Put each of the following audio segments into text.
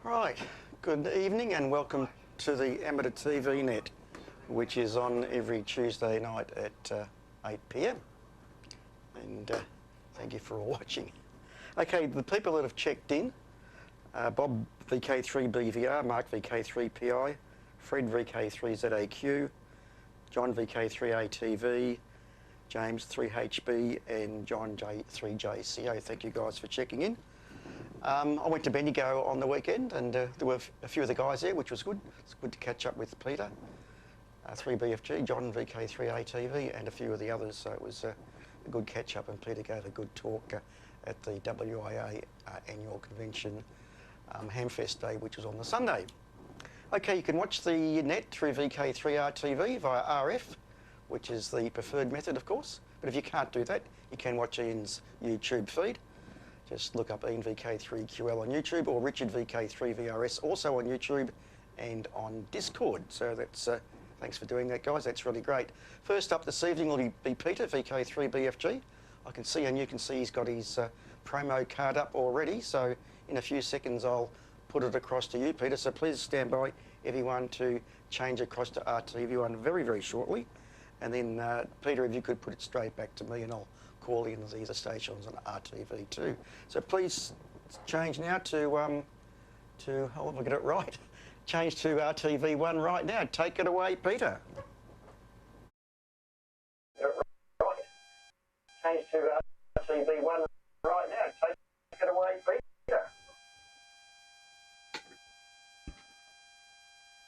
Right, good evening and welcome to the Amateur TV Net, which is on every Tuesday night at 8 p.m. And thank you for all watching. Okay, the people that have checked in, Bob VK3BVR, Mark VK3PI, Fred VK3ZAQ, John VK3ATV, James 3HB and John J3JCO. Thank you guys for checking in. I went to Bendigo on the weekend and there were a few of the guys there, which was good. It's good to catch up with Peter, 3BFG, John VK3ATV and a few of the others. So it was a good catch up and Peter gave a good talk at the WIA annual convention Hamfest Day, which was on the Sunday. Okay, you can watch the net through VK3RTV via RF, which is the preferred method, of course. But if you can't do that, you can watch Ian's YouTube feed. Just look up Ian VK3QL on YouTube or Richard VK3VRS also on YouTube and on Discord. So that's thanks for doing that, guys. That's really great. First up this evening will be Peter VK3BFG. I can see and you can see he's got his promo card up already. So in a few seconds I'll put it across to you, Peter. So please stand by, everyone, to change across to RTV1 very, very shortly. And then, Peter, if you could put it straight back to me and I'll call in the stations on RTV2. So please change now to oh, have I got it right? Change to RTV1 right now. Take it away, Peter. Right. Change to RTV1 right now. Take it away, Peter.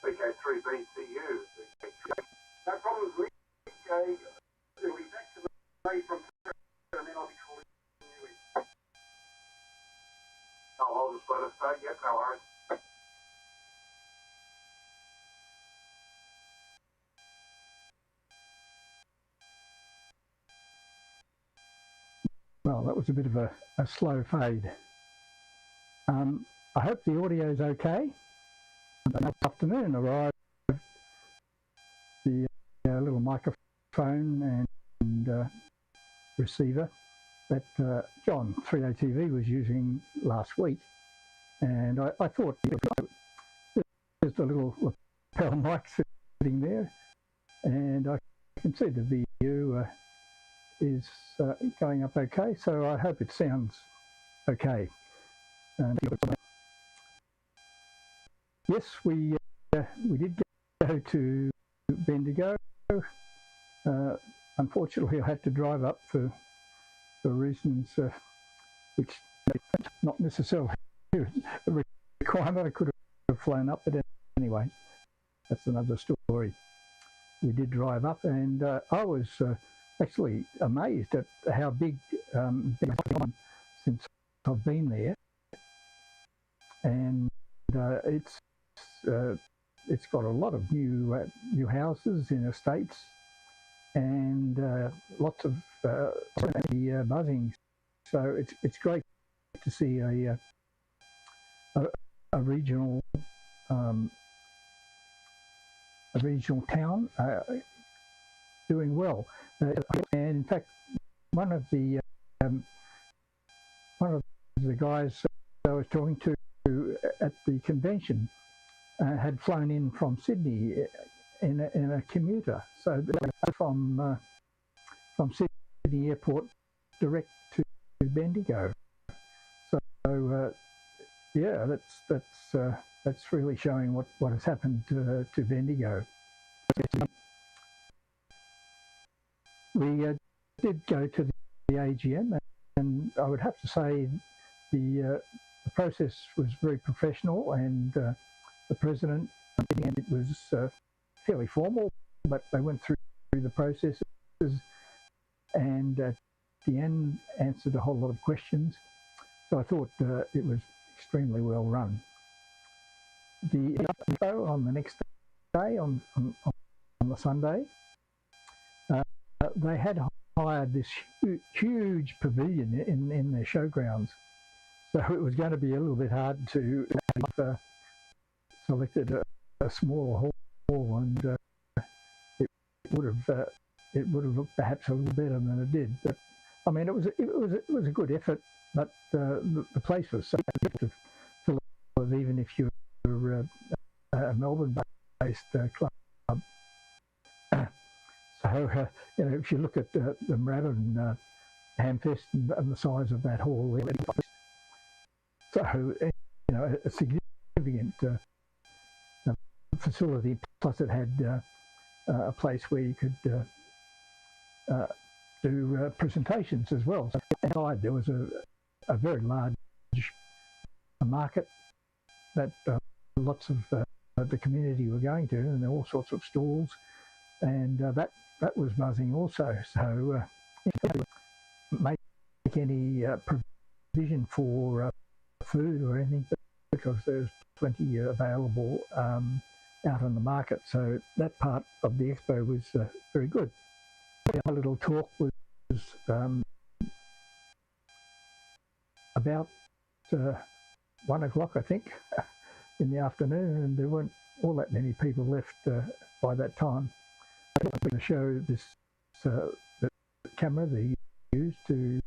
VK3BCU. No problems, Rick. It'll be back to me from and then I'll be calling you in. I'll just let us know. Yep, no worries. Well, that was a bit of a slow fade. I hope the audio is okay. This afternoon arrived the little microphone and receiver that John 3ATV was using last week, and I thought there's a little lapel mic sitting there, and I can see the video is going up okay, so I hope it sounds okay. Yes, we did go to Bendigo. Unfortunately, I had to drive up for reasons which not necessarily a requirement. I could have flown up, but anyway, that's another story. We did drive up, and I was actually amazed at how big Bendigo since I've been there, and it's got a lot of new houses in estates, and lots of buzzing. So it's great to see a regional town doing well. And in fact, one of the guys I was talking to at the convention had flown in from Sydney in a commuter, so from Sydney Airport direct to Bendigo. So yeah, that's really showing what has happened to Bendigo. We did go to the AGM, and I would have to say the process was very professional, and the president, and it was fairly formal, but they went through the processes and at the end answered a whole lot of questions. So I thought it was extremely well run. On the next day, on the Sunday, they had hired this huge pavilion in their showgrounds. So it was going to be a little bit hard to have selected a smaller hall, and it would have looked perhaps a little better than it did. But I mean, it was a good effort, but the place was so effective, even if if you're a Melbourne-based club. So, if you look at the Moorabbin Hamfest and the size of that hall, so, a significant facility, plus it had a place where you could do presentations as well. So inside there was a very large market that lots of the community were going to, and there were all sorts of stalls, and that was buzzing also. So make any provision for food or anything, because there's plenty available out on the market. So that part of the expo was very good. My little talk was about 1 o'clock, I think, in the afternoon, and there weren't all that many people left by that time. I'm going to show this the camera they used to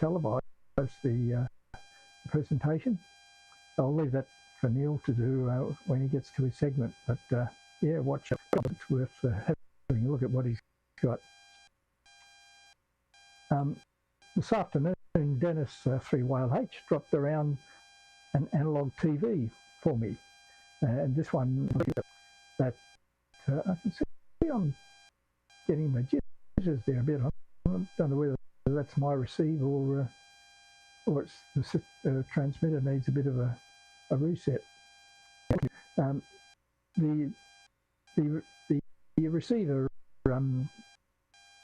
televise the presentation. I'll leave that for Neil to do when he gets to his segment. But yeah, watch it. It's worth having a look at what he's got. This afternoon, Dennis 3 Whale H dropped around an analog TV for me, and this one that I can see I'm getting the jitters there a bit. I don't know whether that's my receive or it's the transmitter needs a bit of a reset. The receiver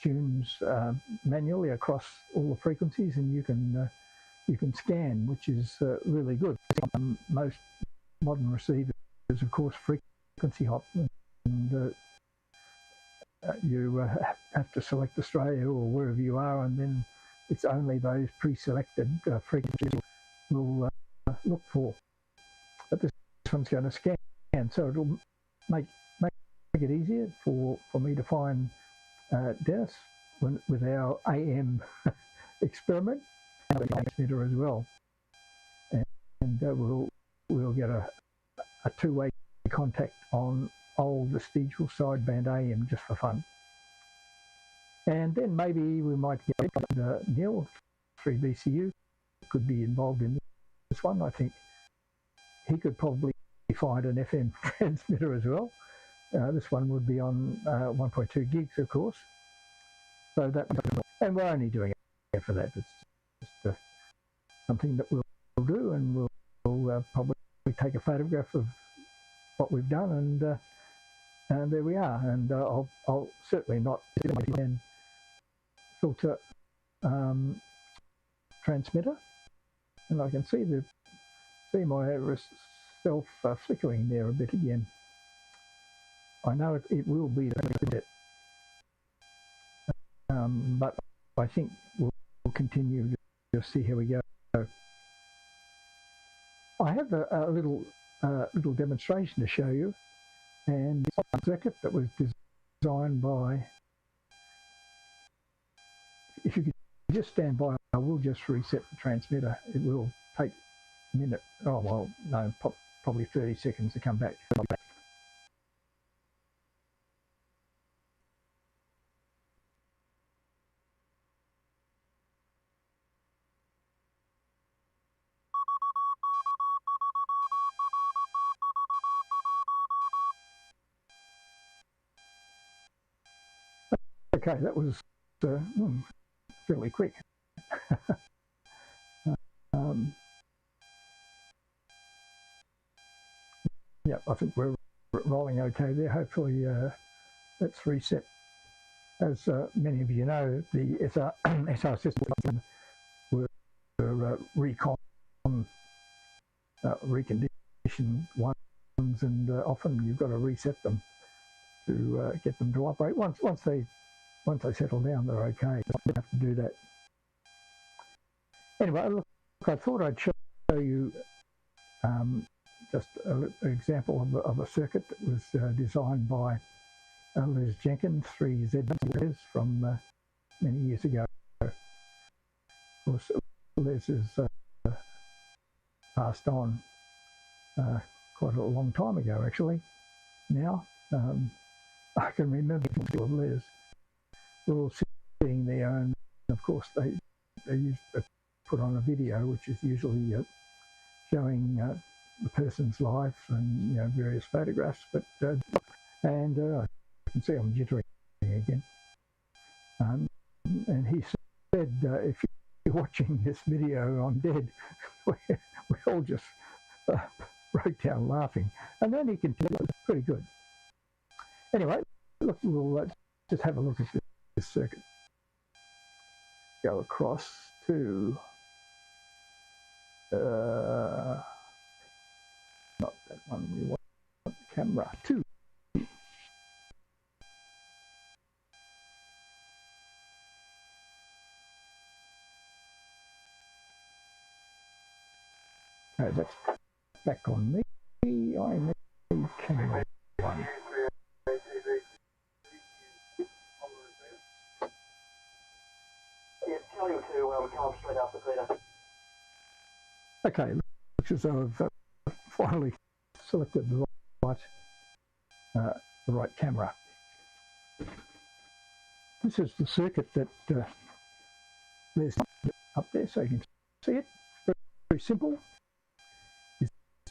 tunes manually across all the frequencies, and you can scan, which is really good. Most modern receivers, of course, frequency hop, and you have to select Australia or wherever you are, and then it's only those pre-selected frequencies we'll look for. But this one's going to scan, so it'll make it easier for me to find Dennis with our AM experiment, and the transmitter as well, and we'll get a two-way contact on old vestigial sideband AM just for fun. And then maybe we might get Neil 3BCU could be involved in this one. I think he could probably find an FM transmitter as well. This one would be on 1.2 gigs, of course. So that, and we're only doing it for that. It's just something that we'll do, and we'll probably take a photograph of what we've done, and there we are. And I'll certainly not filter transmitter, and I can see myself flickering there a bit again. I know it will be a bit, but I think we'll continue to see how we go. I have a little demonstration to show you, and it's a circuit that was designed by. If you could just stand by, I will just reset the transmitter. It will take a minute. Oh well, no, probably 30 seconds to come back. Okay, that was fairly quick. Yeah, I think we're rolling okay there. Hopefully let's reset. As many of you know, the SR systems were reconditioned ones, and often you've got to reset them to get them to operate. Once they settle down, they're okay. You don't have to do that. Anyway, look, I thought I'd show you just an example of a circuit that was designed by Les Jenkins, 3Z from many years ago. Of course, Les is passed on quite a long time ago actually. Now I can remember the letters. We're all sitting there, and of course they used to put on a video, which is usually showing the person's life and various photographs. But and I can see I'm jittering again. And he said, if you're watching this video, I'm dead. We all just broke down laughing. And then he continued, it was pretty good. Anyway, look, we'll just have a look at this circuit. Go across to, not that one, we want the camera 2. Okay, that's back on me. I need camera 1. Yeah, tell him to come straight after Peter. Okay, looks as though I've finally selected the right camera. This is the circuit that there's up there, so you can see it. Very simple. It's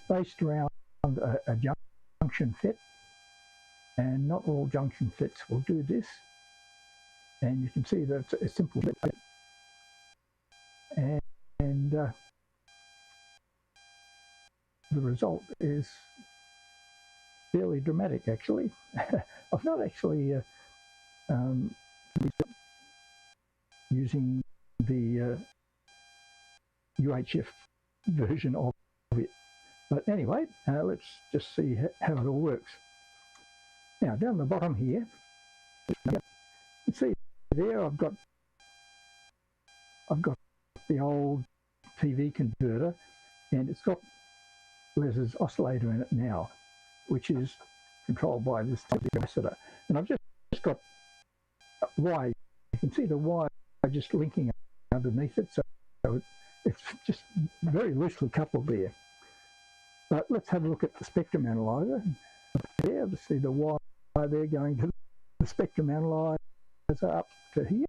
based around a junction FET, and not all junction FETs will do this. And you can see that it's a simple FET. And the result is fairly dramatic, actually. I've not actually using the UHF version of it. But anyway, let's just see how it all works. Now, down the bottom here, you see there I've got the old TV converter, and it's got Les's oscillator in it now, which is controlled by this capacitor. And I've just got a wire. You can see the wire just linking underneath it, so it's just very loosely coupled there. But let's have a look at the spectrum analyzer. There, to see the wire there going to the spectrum analyzer up to here,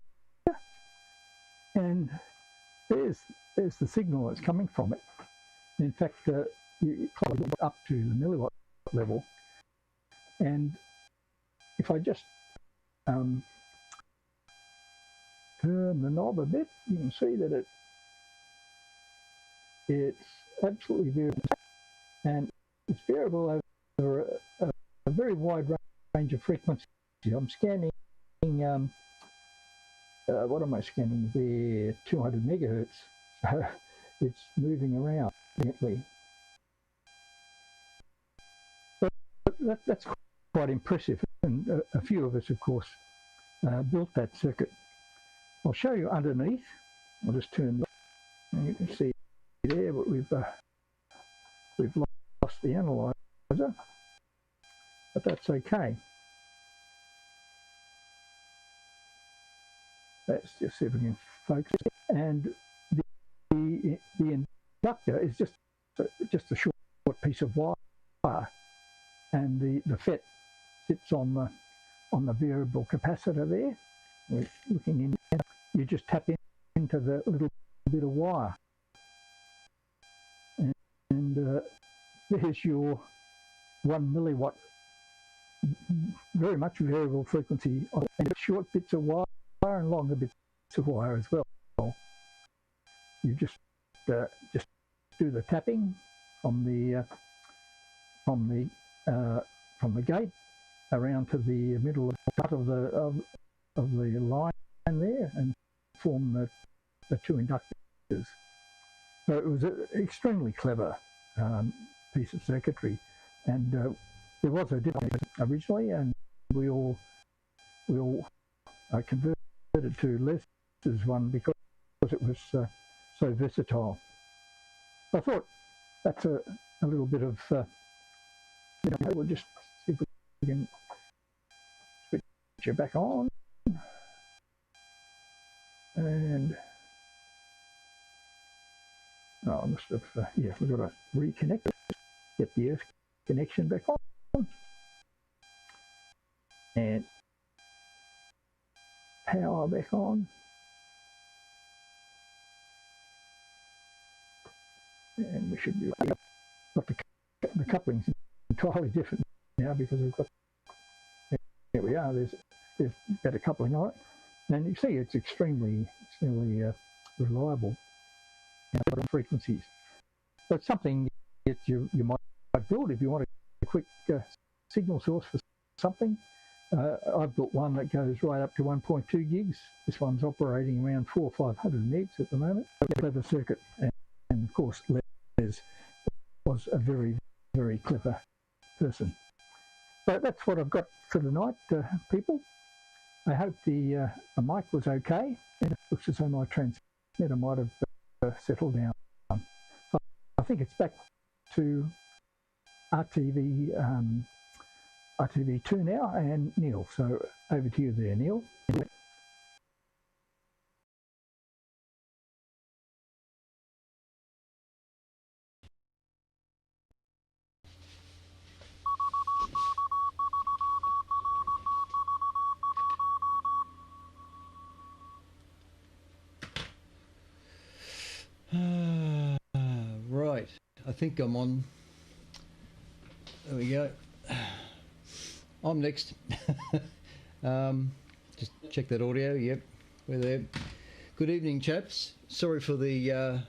and there's the signal that's coming from it. In fact, you close it up to the milliwatt level, and if I just turn the knob a bit, you can see that it's absolutely variable, and it's variable over a very wide range of frequencies. I'm scanning, what am I scanning there? 200 megahertz. So it's moving around gently. But that's quite impressive, and a few of us, of course, built that circuit. I'll show you underneath. I'll just turn, and you can see there, but we've lost the analyzer, but that's okay. Let's just see if we can focus. And the inductor is just a short piece of wire, and the FET sits on the variable capacitor there. We're looking in. You just tap into the little bit of wire, and there's your 1 milliwatt, very much variable frequency, and short bits of wire and longer bits of wire as well. You just do the tapping from the gate around to the middle part of the line there, and form the two inductors. So it was an extremely clever piece of circuitry, and there was a difference originally, and we all converted to Les's one because it was so versatile. I thought that's a little bit of, we'll just see if we can switch it back on. And, I must have, yeah, we've got to reconnect it, get the earth connection back on. And power back on. And we should be got the coupling's entirely different now because we've got, there we are, there's better coupling on it. And you see it's extremely reliable frequencies. So it's something that you might build if you want a quick signal source for something. I've built one that goes right up to 1.2 gigs. This one's operating around 400 or 500 megs at the moment. Clever circuit, and of course Les was a very, very clever person. So that's what I've got for tonight, people. I hope the mic was okay, and it looks as though my transmitter might have settled down. So I think it's back to RTV2 now, and Neil. So over to you there, Neil. Right, I think I'm on. There we go. I'm next. Just check that audio. Yep, we're there. Good evening, chaps. Sorry for the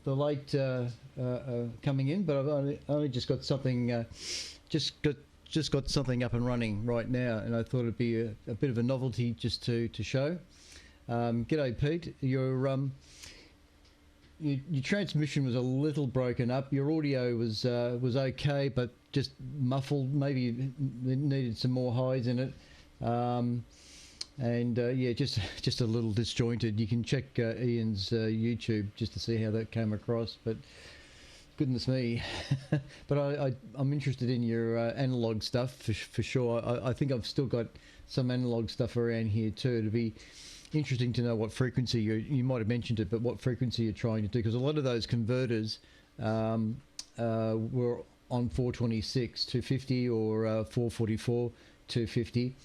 late coming in, but I've only just got something just got something up and running right now, and I thought it'd be a bit of a novelty just to show. G'day, Pete. Your transmission was a little broken up. Your audio was okay, but just muffled. Maybe it needed some more highs in it, yeah, just a little disjointed. You can check Ian's YouTube just to see how that came across. But goodness me, but I'm interested in your analog stuff for sure. I think I've still got some analog stuff around here too. It'd be interesting to know what frequency you might have mentioned it, but what frequency you're trying to do, because a lot of those converters were on 426 250 or 444 250,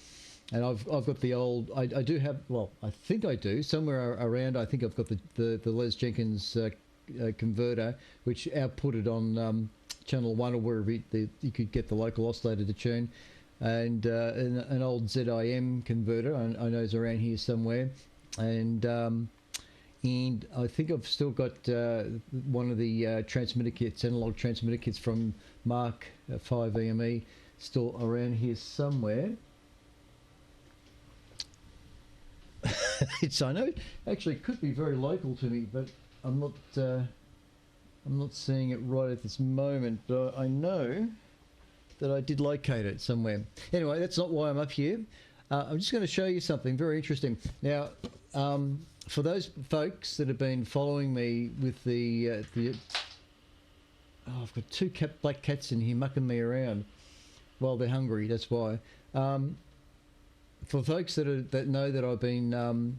and I've got the old. I do have. Well, I think I do somewhere around. I think I've got the Les Jenkins converter, which outputted on channel 1 or wherever you could get the local oscillator to tune. And an old ZIM converter I know is around here somewhere, and I think I've still got one of the transmitter kits, analog transmitter kits from Mark 5 EME, still around here somewhere. I know actually it could be very local to me, but I'm not seeing it right at this moment. But I know that I did locate it somewhere. Anyway, that's not why I'm up here. I'm just going to show you something very interesting. Now, for those folks that have been following me with the I've got two black cats in here mucking me around. Well, they're hungry, that's why. For folks that know that I've been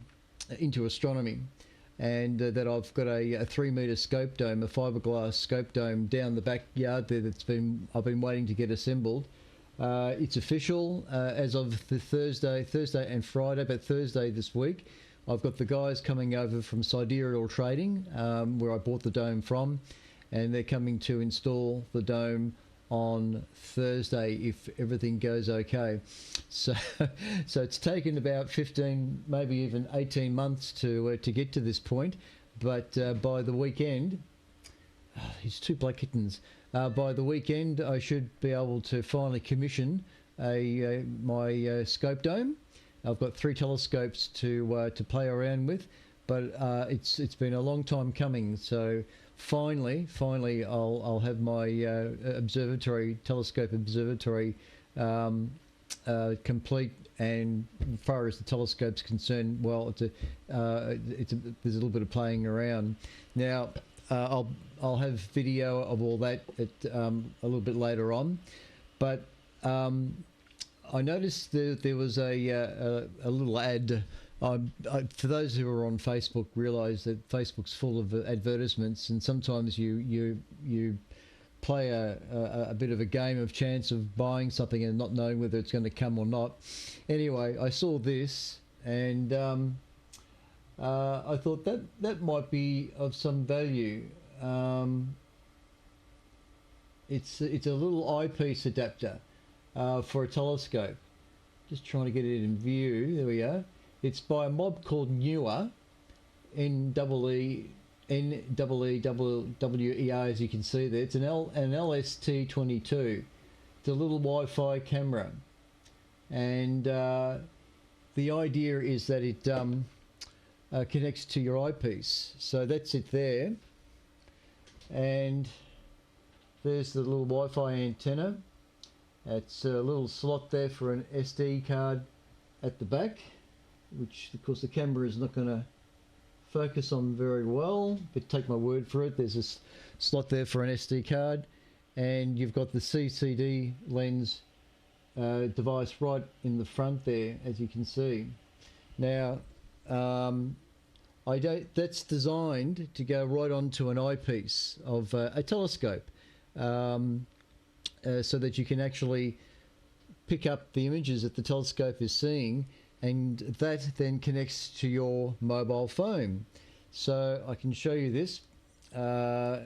into astronomy, and that I've got a 3 metre scope dome, a fiberglass scope dome down the backyard there I've been waiting to get assembled. It's official as of the Thursday and Friday, but Thursday this week. I've got the guys coming over from Sidereal Trading, where I bought the dome from, and they're coming to install the dome on Thursday if everything goes okay. So it's taken about 15, maybe even 18 months to get to this point, but by the weekend, he's two black kittens. By the weekend, I should be able to finally commission my scope dome. I've got 3 telescopes to play around with, but it's been a long time coming. So finally, I'll have my telescope observatory complete. And as far as the telescope's concerned, well, there's a little bit of playing around. Now, I'll have video of all that a little bit later on, but I noticed there was a little ad For those who are on Facebook, realise that Facebook's full of advertisements, and sometimes you play a bit of a game of chance of buying something and not knowing whether it's going to come or not. Anyway, I saw this, and I thought that might be of some value. It's a little eyepiece adapter for a telescope. Just trying to get it in view. There we go. It's by a mob called Newer, N-E-E-W-E-R, as you can see there. It's an LST22. It's a little Wi-Fi camera, and the idea is that it connects to your eyepiece. So that's it there, and there's the little Wi-Fi antenna. It's a little slot there for an SD card at the back, which of course the camera is not going to focus on very well, but take my word for it. There's a slot there for an SD card, and you've got the CCD lens device right in the front there, as you can see. Now, that's designed to go right onto an eyepiece of a telescope, so that you can actually pick up the images that the telescope is seeing, and that then connects to your mobile phone. So I can show you this, how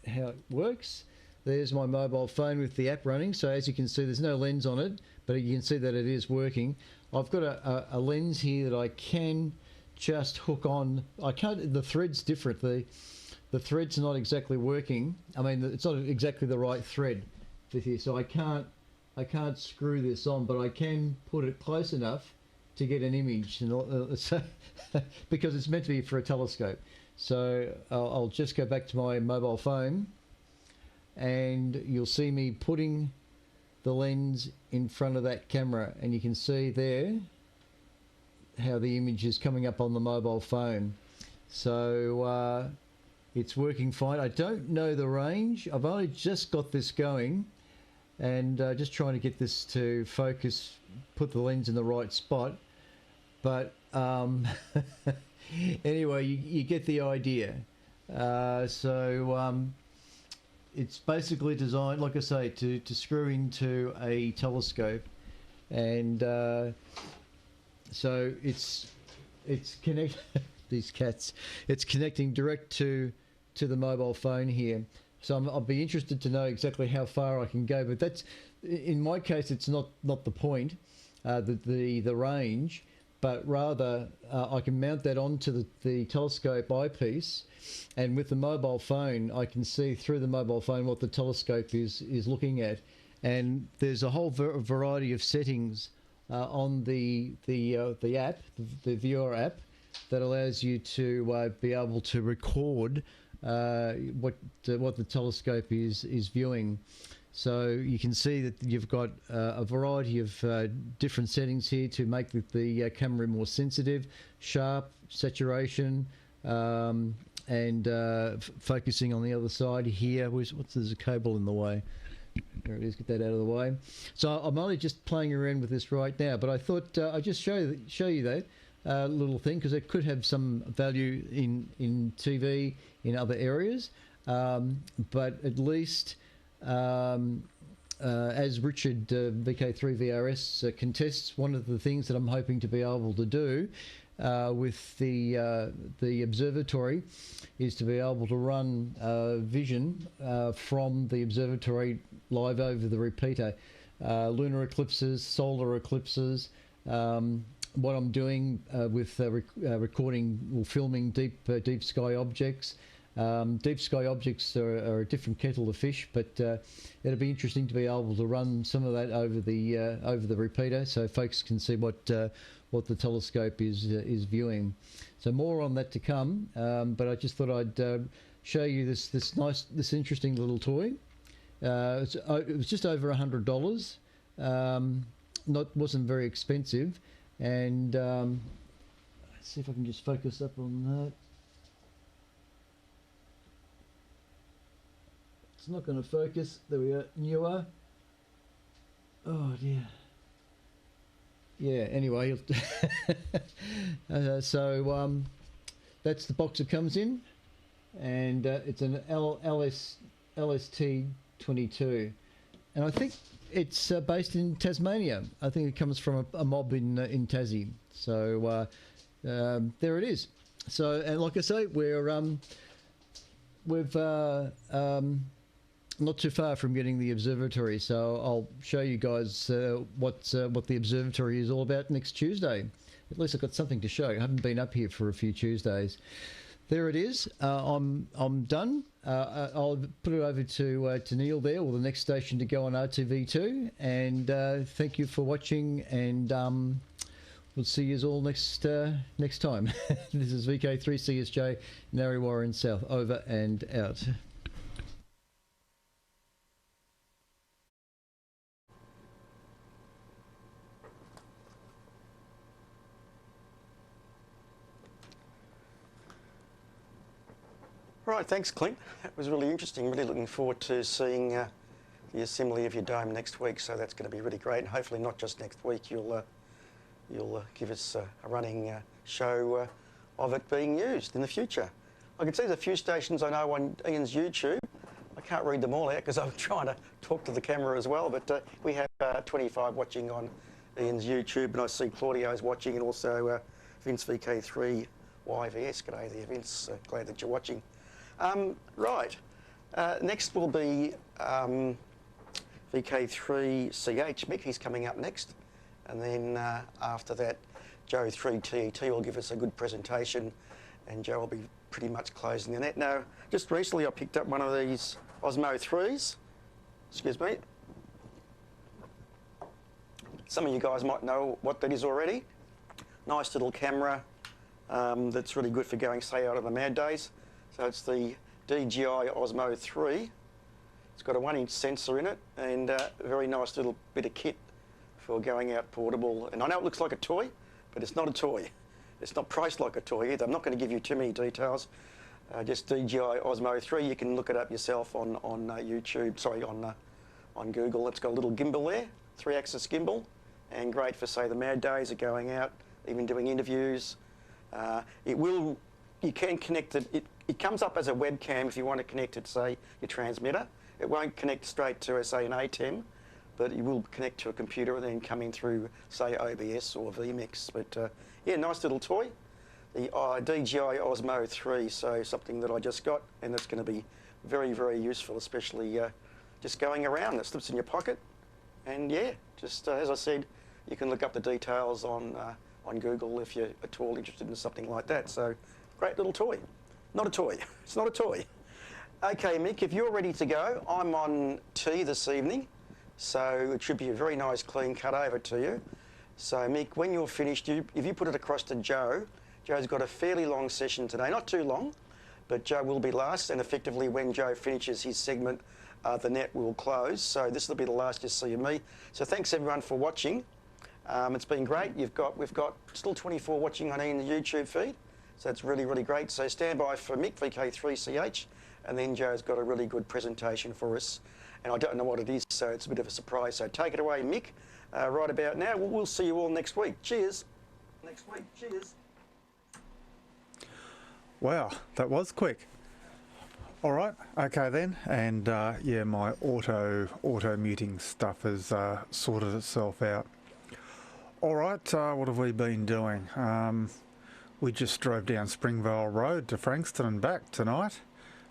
it works. There's my mobile phone with the app running. So as you can see, there's no lens on it, but you can see that it is working. I've got a lens here that I can just hook on. I can't, the thread's different. The thread's not exactly working. I mean, it's not exactly the right thread for here, so I can't screw this on, but I can put it close enough to get an image, and because it's meant to be for a telescope. So I'll just go back to my mobile phone, and you'll see me putting the lens in front of that camera, and you can see there how the image is coming up on the mobile phone. So it's working fine. I don't know the range. I've only just got this going, and just trying to get this to focus, put the lens in the right spot. But anyway, you get the idea. It's basically designed, like I say, to screw into a telescope, and so it's connect these cats. It's connecting direct to the mobile phone here. So I'll be interested to know exactly how far I can go, but that's, in my case, it's not the point, the range, but rather I can mount that onto the telescope eyepiece, and with the mobile phone I can see through the mobile phone what the telescope is looking at, and there's a whole variety of settings on the app, the viewer app, that allows you to be able to record what the telescope is viewing. So you can see that you've got a variety of different settings here to make the camera more sensitive, sharp, saturation, and focusing on the other side here. There's a cable in the way. There it is, get that out of the way. So I'm only just playing around with this right now, but I thought I'd just show you that little thing, because it could have some value in TV in other areas, but at least as Richard VK3VRS contests, one of the things that I'm hoping to be able to do with the observatory is to be able to run vision from the observatory live over the repeater, lunar eclipses, solar eclipses. What I'm doing with recording or filming deep sky objects. Deep sky objects are a different kettle of fish, but it'll be interesting to be able to run some of that over the repeater, so folks can see what the telescope is viewing. So more on that to come, but I just thought I'd show you this interesting little toy. It was just over $100. Wasn't very expensive, and let's see if I can just focus up on that. It's not going to focus. There we go. Newer. Oh dear. Yeah. Anyway, so that's the box it comes in, and it's an LST 22, and I think it's based in Tasmania. I think it comes from a mob in Tassie. So there it is. So, and like I say, we've not too far from getting the observatory, so I'll show you guys what the observatory is all about next Tuesday. At least I've got something to show. I haven't been up here for a few Tuesdays. There it is. I'm done. I'll put it over to Neil there, or the next station to go on RTV2. And thank you for watching, and we'll see you all next time. This is VK3CSJ, Narre Warren South, over and out. Right, thanks, Clint. That was really interesting. Really looking forward to seeing the assembly of your dome next week. So that's going to be really great, and hopefully not just next week. You'll give us a running show of it being used in the future. I can see there's a few stations I know on Ian's YouTube. I can't read them all out because I'm trying to talk to the camera as well. But we have 25 watching on Ian's YouTube, and I see Claudio's watching, and also Vince VK3 YVS. G'day there, Vince. Glad that you're watching. Right, next will be VK3CH Mick. He's coming up next, and then after that, Joe 3TET will give us a good presentation, and Joe will be pretty much closing the net. Now, just recently I picked up one of these Osmo 3s. Excuse me. Some of you guys might know what that is already. Nice little camera that's really good for going, say, out on the mad days. So it's the DJI Osmo 3. It's got a 1-inch sensor in it, and a very nice little bit of kit for going out portable. And I know it looks like a toy, but it's not a toy. It's not priced like a toy either. I'm not going to give you too many details. Just DJI Osmo 3. You can look it up yourself on YouTube. Sorry, on Google. It's got a little gimbal there, 3-axis gimbal, and great for, say, the mad days of going out, even doing interviews. You can connect it. It comes up as a webcam if you want to connect it, say, your transmitter. It won't connect straight to, say, an ATEM, but it will connect to a computer and then come in through, say, OBS or vMix. But yeah, nice little toy. The DJI Osmo 3, so something that I just got, and that's going to be very, very useful, especially just going around. It slips in your pocket, and yeah, just as I said, you can look up the details on Google if you're at all interested in something like that. So, great little toy. Not a toy. It's not a toy. Okay, Mick, if you're ready to go, I'm on tea this evening, so it should be a very nice clean cut over to you. So, Mick, when you're finished, if you put it across to Joe, Joe's got a fairly long session today, not too long, but Joe will be last, and effectively when Joe finishes his segment, the net will close. So this will be the last you see of me. So thanks everyone for watching. It's been great. We've got still 24 watching on Ian's YouTube feed. So that's really, really great. So stand by for Mick, VK3CH, and then Joe's got a really good presentation for us. And I don't know what it is, so it's a bit of a surprise. So take it away, Mick, right about now. We'll see you all next week. Cheers. Next week. Cheers. Wow, that was quick. All right, okay then. And yeah, my auto muting stuff has sorted itself out. All right, what have we been doing? We just drove down Springvale Road to Frankston and back tonight,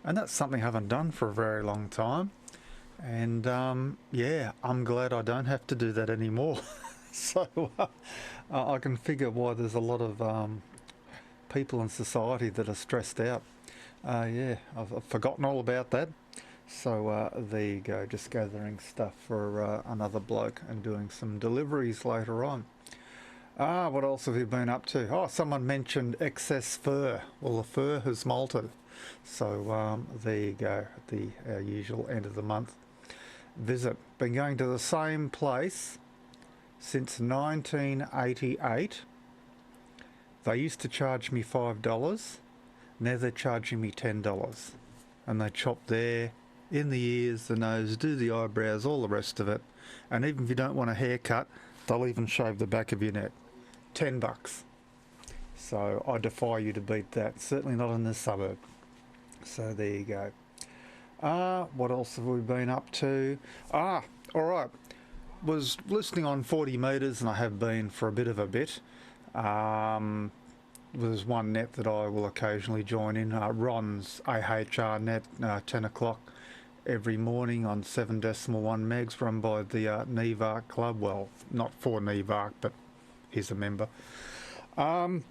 and that's something I haven't done for a very long time. And yeah, I'm glad I don't have to do that anymore. So I can figure why there's a lot of people in society that are stressed out. Yeah, I've forgotten all about that. So there you go, just gathering stuff for another bloke and doing some deliveries later on. What else have you been up to? Oh, someone mentioned excess fur. Well, the fur has molted. So there you go, our usual end of the month visit. Been going to the same place since 1988. They used to charge me $5. Now they're charging me $10. And they chop there, in the ears, the nose, do the eyebrows, all the rest of it. And even if you don't want a haircut, They'll even shave the back of your net. $10. So I defy you to beat that. Certainly not in this suburb. So there you go. What else have we been up to? All right. Was listening on 40 metres, and I have been for a bit of a bit. There's one net that I will occasionally join in, Ron's AHR net, 10 o'clock every morning on 7.1 megs, run by the NEVARC club. Well, not for NEVARC, but he's a member. Well,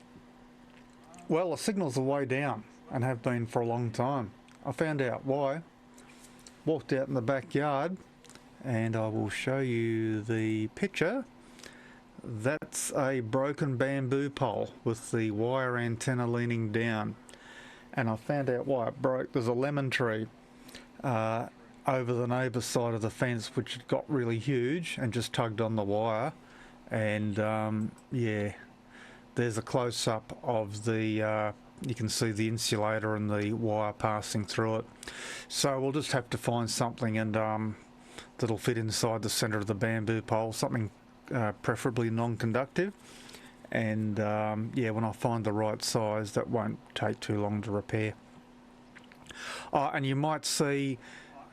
the signals are way down and have been for a long time. I found out why. Walked out in the backyard, and I will show you the picture. That's a broken bamboo pole with the wire antenna leaning down, and I found out why it broke. There's a lemon tree over the neighbour's side of the fence which had got really huge and just tugged on the wire, and yeah, there's a close-up of the you can see the insulator and the wire passing through it. So we'll just have to find something and that'll fit inside the centre of the bamboo pole, something preferably non-conductive, and yeah, when I find the right size, that won't take too long to repair. And you might see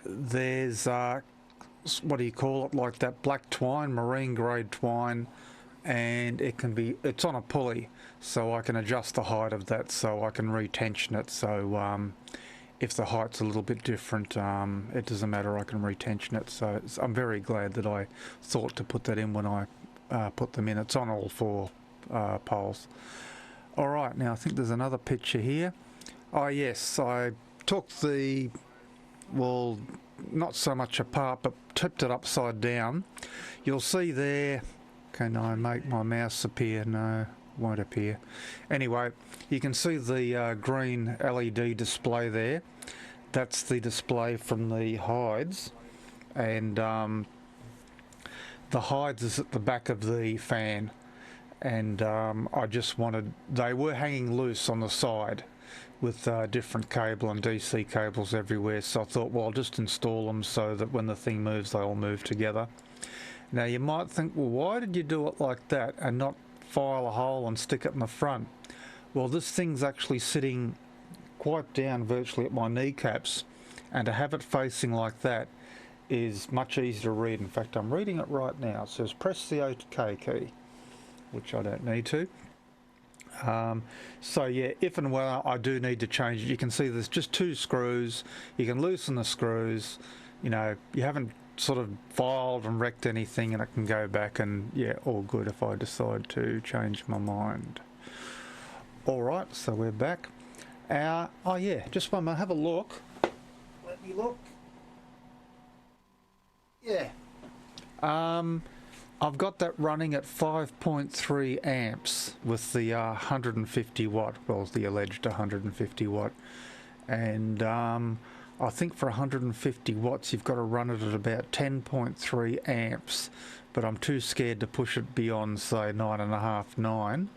there's what do you call it, like that black twine, marine grade twine, and it's on a pulley, so I can adjust the height of that, so I can retension it. So if the height's a little bit different, it doesn't matter, I can retension it. So I'm very glad that I thought to put that in when I put them in. It's on all four poles. All right, now I think there's another picture here. Oh yes, I took the, well, not so much apart, but tipped it upside down. You'll see there, can I make my mouse appear? No, won't appear. Anyway, you can see the green LED display there. That's the display from the hides, and the hides is at the back of the fan, and I just wanted, they were hanging loose on the side with different cable and DC cables everywhere, so I thought, well, I'll just install them so that when the thing moves, they all move together. Now you might think, well, why did you do it like that and not file a hole and stick it in the front? Well, this thing's actually sitting quite down, virtually at my kneecaps, and to have it facing like that is much easier to read. In fact, I'm reading it right now. It says press the OK key, which I don't need to. So yeah, if and when I do need to change it, you can see there's just 2 screws. You can loosen the screws. You know, you haven't sort of filed and wrecked anything, and it can go back, and yeah, all good if I decide to change my mind. All right, so we're back. Oh yeah, just one minute, have a look. Let me look. Yeah. I've got that running at 5.3 amps with the 150 watt, well, the alleged 150 watt, and I think for 150 watts you've got to run it at about 10.3 amps, but I'm too scared to push it beyond, say, 9.5, 9.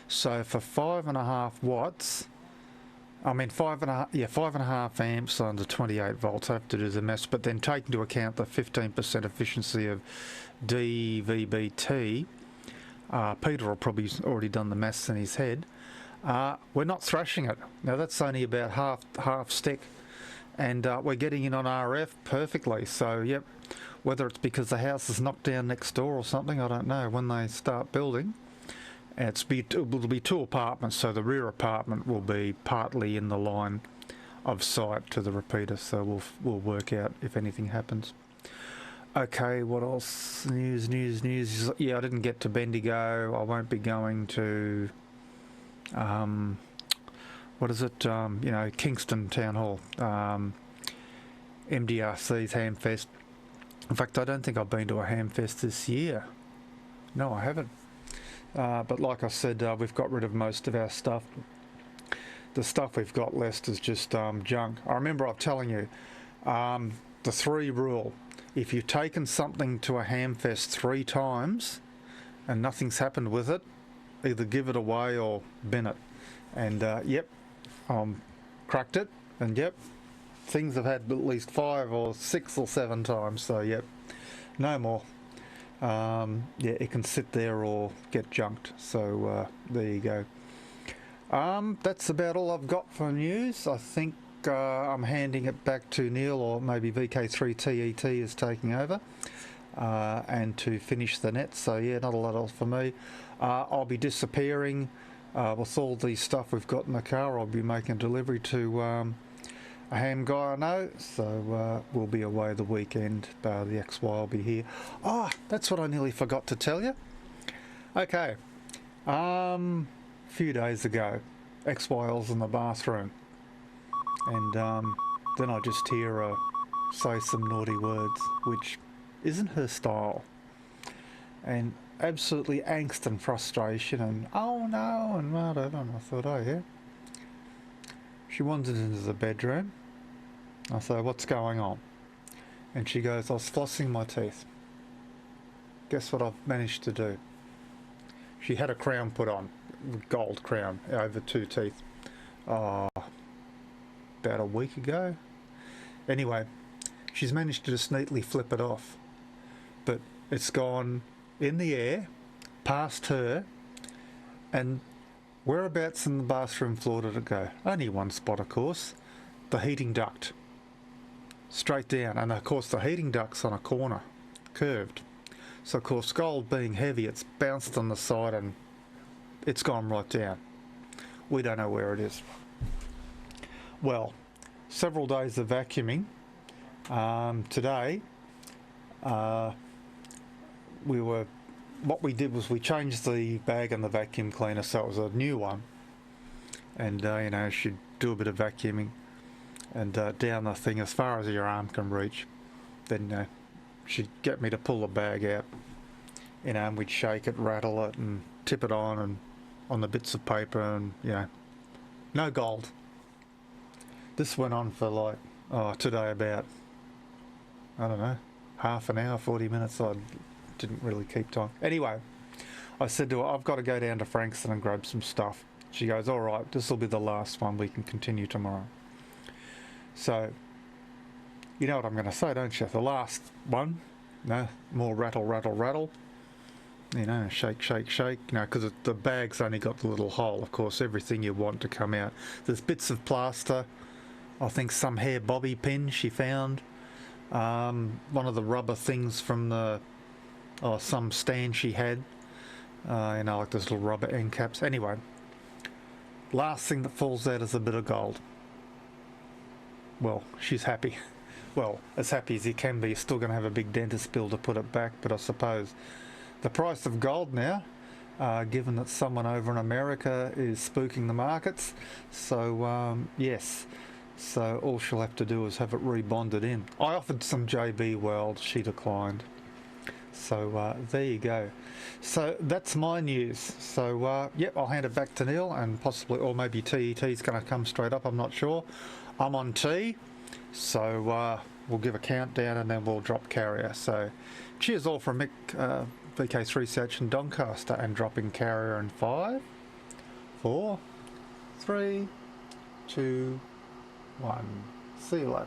So for 5.5 watts, I mean 5.5 amps under 28 volts, I have to do the maths, but then take into account the 15% efficiency of DVB-T, Peter will probably already done the maths in his head. We're not thrashing it. Now that's only about half stick, and we're getting in on RF perfectly. So yep, whether it's because the house is knocked down next door or something, I don't know, when they start building. It'll be 2 apartments, so the rear apartment will be partly in the line of sight to the repeater, so we'll work out if anything happens. Okay, what else? News. Yeah, I didn't get to Bendigo. I won't be going to, what is it? You know, Kingston Town Hall, MDRC's Hamfest. In fact, I don't think I've been to a Hamfest this year. No, I haven't. But like I said, we've got rid of most of our stuff. The stuff we've got left is just junk. I remember I'm telling you, the 3 rule. If you've taken something to a Hamfest 3 times and nothing's happened with it, either give it away or bin it. And yep, cracked it, and yep, things have had at least 5 or 6 or 7 times, so yep, no more. Yeah, it can sit there or get junked. So there you go. That's about all I've got for news. I think I'm handing it back to Neil, or maybe VK3TET is taking over, and to finish the net. So yeah, not a lot else for me. I'll be disappearing with all the stuff we've got in the car. I'll be making a delivery to a ham guy I know, so we'll be away the weekend. The XY will be here. Oh, that's what I nearly forgot to tell you. Okay, few days ago, XYL's in the bathroom, and then I just hear her say some naughty words, which isn't her style, and absolutely angst and frustration and oh no and whatever. And I thought, oh yeah. She wandered into the bedroom. I said, what's going on? And she goes, I was flossing my teeth. Guess what I've managed to do? She had a crown put on, gold crown over 2 teeth, about a week ago. Anyway, she's managed to just neatly flip it off, but it's gone in the air, past her, and whereabouts in the bathroom floor did it go? Only one spot, of course, the heating duct. Straight down, and of course the heating duct's on a corner, curved. So of course, gold being heavy, it's bounced on the side and it's gone right down. We don't know where it is. Well, several days of vacuuming. Today, what we did was we changed the bag and the vacuum cleaner, so it was a new one. And you know, she'd do a bit of vacuuming and down the thing as far as your arm can reach. Then she'd get me to pull the bag out, you know, and we'd shake it, rattle it, and tip it on the bits of paper, and you know, no gold. This went on for like, today about, I don't know, half an hour, 40 minutes. I didn't really keep time. Anyway, I said to her, I've got to go down to Frankston and grab some stuff. She goes, all right, this will be the last one. We can continue tomorrow. So, you know what I'm going to say, don't you? The last one, no more rattle, rattle, rattle. You know, shake, shake, shake. You know, because the bag's only got the little hole. Of course, everything you want to come out. There's bits of plaster. I think some hair bobby pin she found. One of the rubber things from the, some stand she had. You know, like those little rubber end caps. Anyway, last thing that falls out is a bit of gold. Well, she's happy. Well, as happy as you can be. You're still going to have a big dentist bill to put it back, but I suppose the price of gold now, given that someone over in America is spooking the markets, so yes, so all she'll have to do is have it rebonded in. I offered some JB Weld, she declined. So there you go. So that's my news. So yep, I'll hand it back to Neil, and possibly, or maybe TET's going to come straight up, I'm not sure. I'm on T, so we'll give a countdown and then we'll drop carrier. So cheers all from Mick, VK3 Satch and Doncaster, and dropping carrier in 5, 4, 3, 2, 1. See you later.